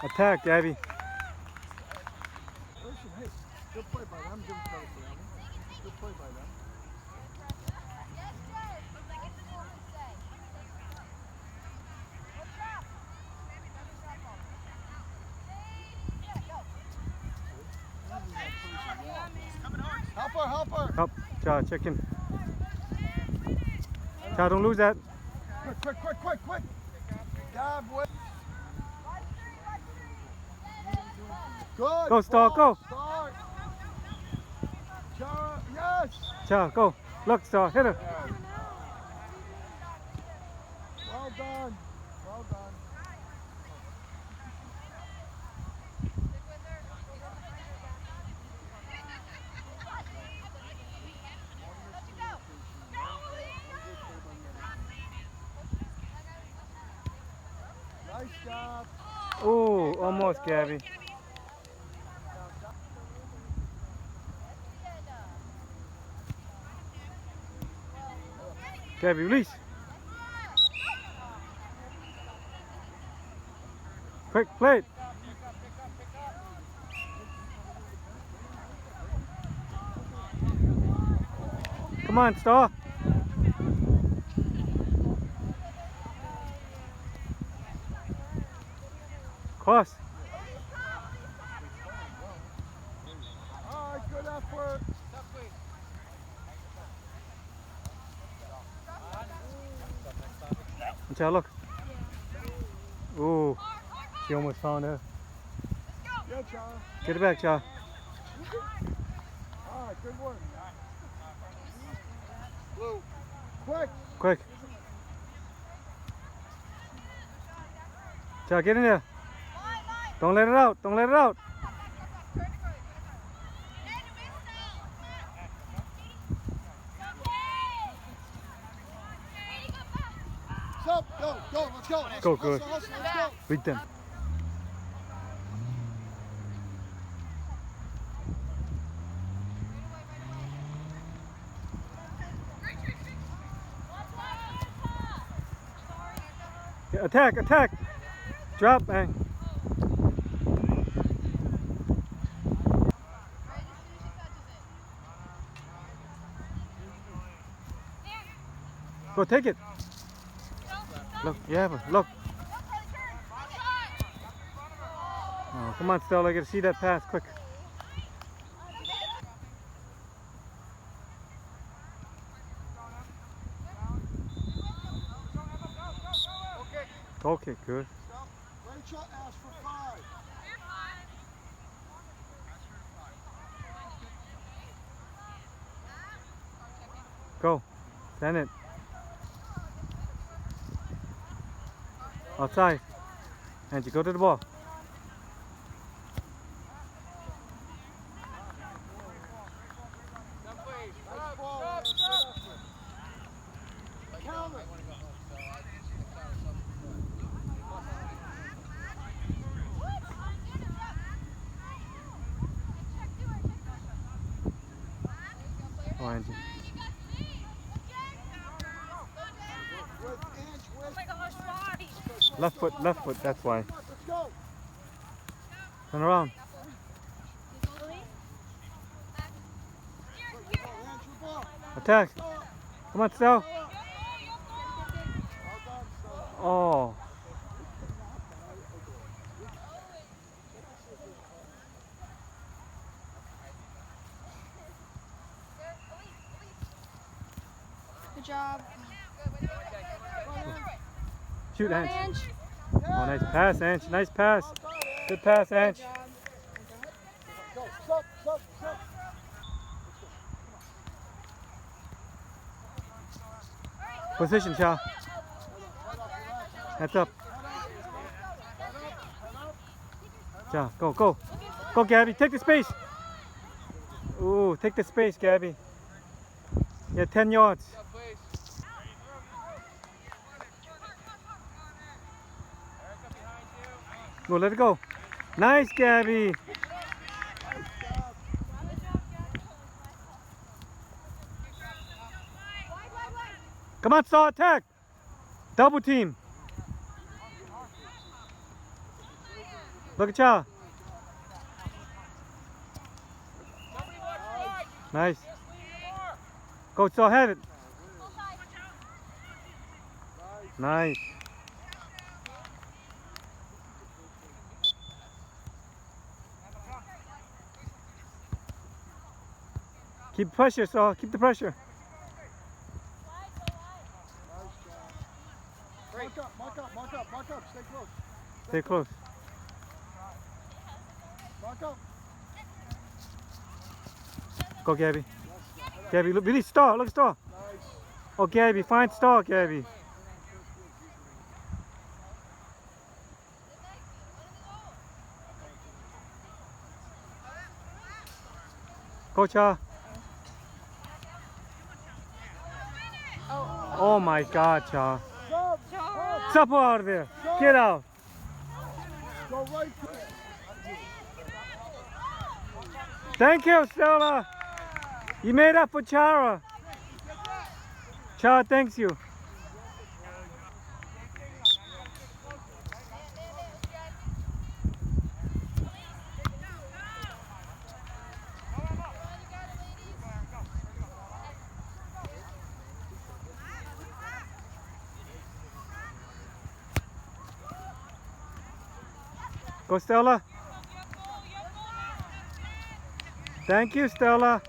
Attack, Gabby. Listen, hey, good play by them. Give them credit for that one. Good play by them. Help her, help her. Help, Ja, check in. Ja, don't lose that. Quick. Gab, wait. Good. Go, Star, go. Start. Chara, yes. Ja, go. Look, Star, hit her. Well done. Well done. Nice job. Oh, almost, Gabby. Gabby, release. Quick, play it. Come on, Star. Cross. All right, good effort. Ja, look. Oh, she almost found her. Good, Chara. Get it back, Ja. All right, good work. Blue. Quick. Quick. Ja, get in there. Don't let it out. Don't let it out. Stop. Go. Let's go. Go, good. Hustle, let's go. Beat them. Yeah, attack. Drop, bang. Go take it. Look, yeah, look. Oh, come on, Stella, I gotta see that pass quick. Okay, good. Rachel asked for 5. Go. Send it. Outside. Angie, go to the ball. Nice ball. Count it. Oh, Angie. Left foot, that's why. Let's go. Turn around. Attack. Come on, Stella. Oh. Good job. Shoot, Ange. Ange. Oh, nice pass, Ange. Nice pass. Good pass, Ange. Go. Stop. Position, Cha. Heads up. Cha, go. Go, Gabby. Take the space. Ooh, take the space, Gabby. Yeah, 10 yards. Go, let it go. Nice, Gabby. Come on, Saw, attack. Double team. Look at y'all. Nice. Coach, still have it. Nice. Keep pressure, so keep the pressure. Mark up, mark up, mark up, mark up. Stay close. Stay close. Mark up. Go, Gabby. Gabby, look, release Star. Look, Star. Nice. Oh, Gabby, find Star, Gabby. Go, Cha. Oh my God, Cha. Go. Stop out of there. Get out. Go right to it. Thank you, Stella. You made up for Chara. Chara thanks you. Go, Stella. Thank you, Stella.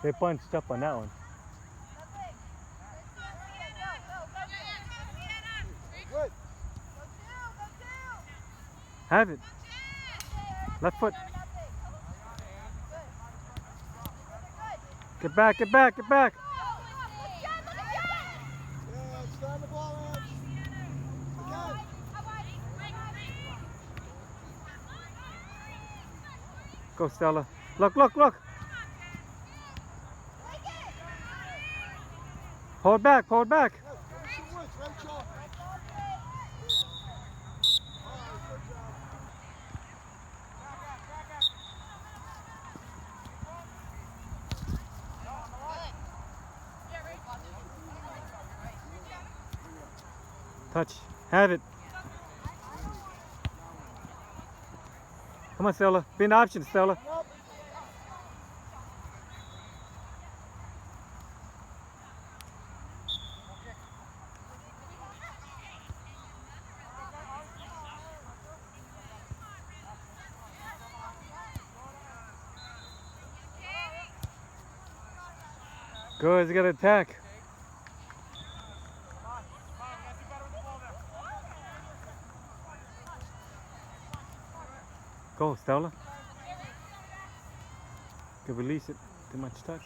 They bunched up on that one. Good. Have it. Left foot. Get back, get back, get back. Yeah, stand the ball, Ange. Again. Go, Stella. Look, look, look. Pull it back, pull it back. Yes, finish the woods, Rachel. All right, good job. Touch. Have it. Come on, Stella. Be an option, Stella. Up. Good, he's got to attack. Go, Stella. Can release it. Too much touch.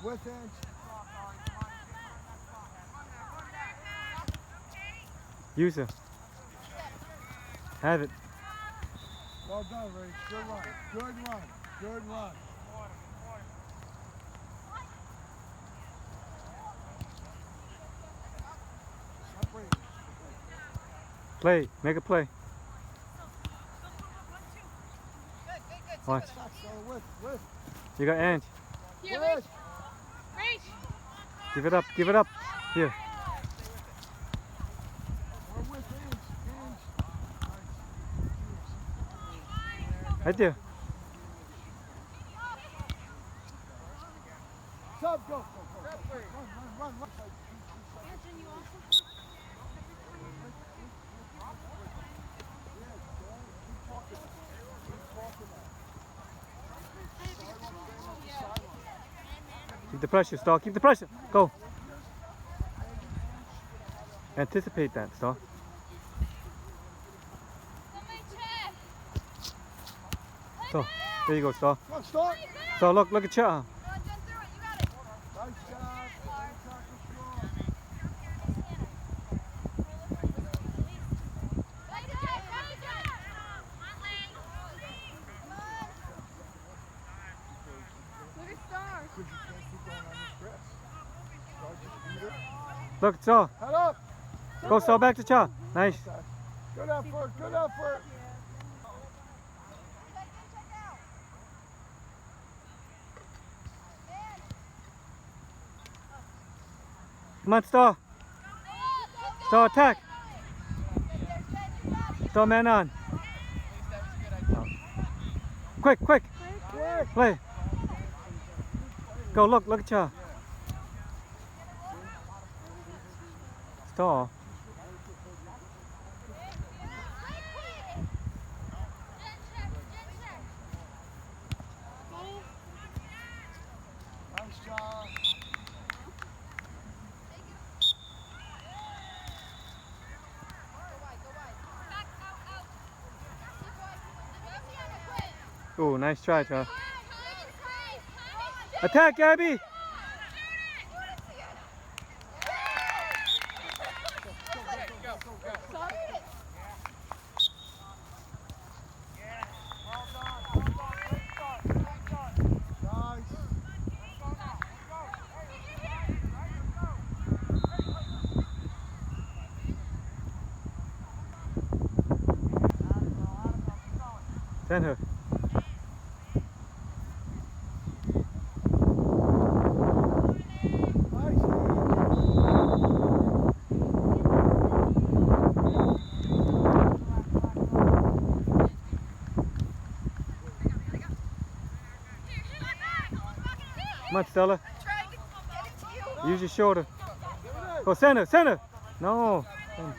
With Ange. Use her. Have it. Well done, Rach. Good run. Good run. Good run. Separate. Play. Make a play. Watch. Stop, Stella. With. You got Ange. Here, With. Reach. Give it up. Give it up. Here. We're with Ange. Right there. Sub, go. Run. Keep the pressure, Star. Keep the pressure. Go. Anticipate that, Star. So, there you go, Star. Come on, start. So look at Cha. Nice job. Tackle strong. Look at Star. Because you can't keep going on this press. Look, Star. Head up. Go, Star, back to Cha. Nice. Good effort. Good effort. Come on, Star. Star, attack. Star, man on. Quick, quick. Play. Go, look at Cha. Star. Nice job. Oh, nice try, Cha. Attack, Gabby. Nice. Send her. Come on, Stella. Use your shoulder. Go, center, center. No. Finish.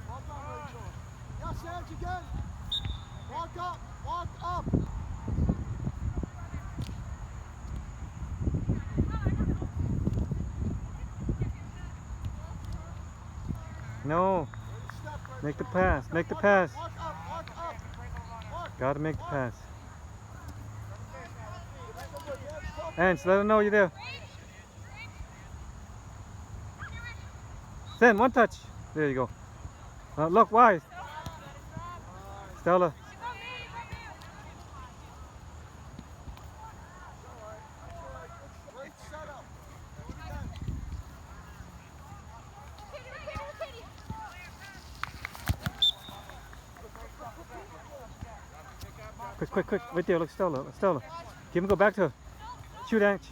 Well done, Rachel. Yes, Edge again. Walk up. Walk up. No. Step right. Make the pass. Make the pass. Walk up. Walk up. Walk. Gotta make the pass. Ants, let her know you're there. Send one touch. There you go. Look wide. Stella. Great setup. Quick. Right there. Look, Stella. Stella. Give him, go back to her. Shoot, Anch.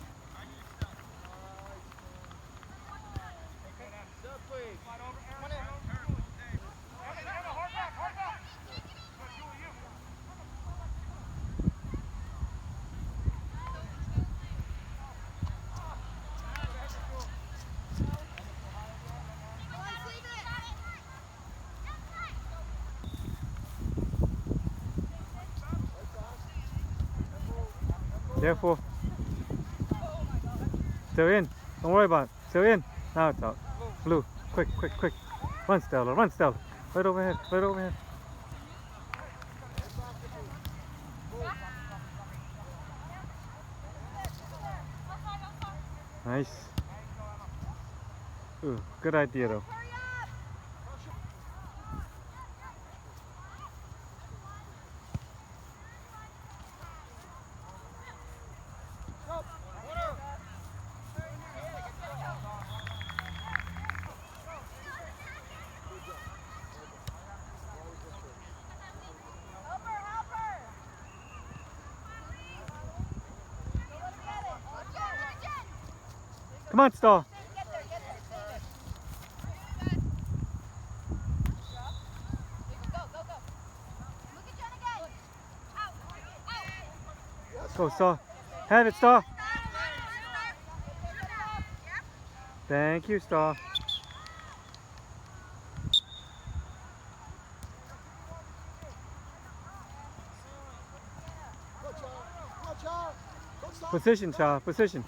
Careful. Still in. Don't worry about it. Still in. Now it's out. Blue. Quick. Run, Stella. Right overhead. Nice. Ooh, good idea though. Come on, Star. Go, Star. Have it, Star. Thank you, Star. Position, Cha. Position.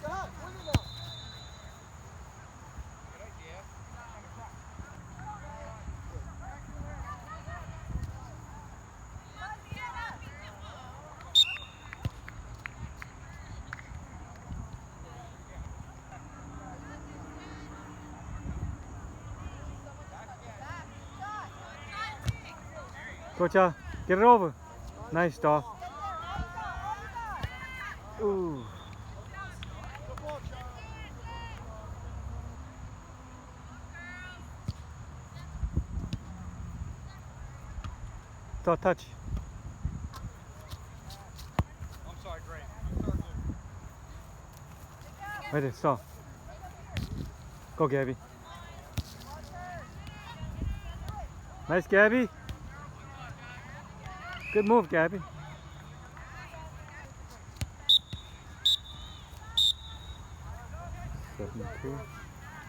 Go, Cha. Get it over. Nice, Star. Ooh. Good ball, Charlie. Touch. I'm sorry, great. Third move. Right there, stop. Go, Gabby. Nice, Gabby. Good move, Gabby. 7-2.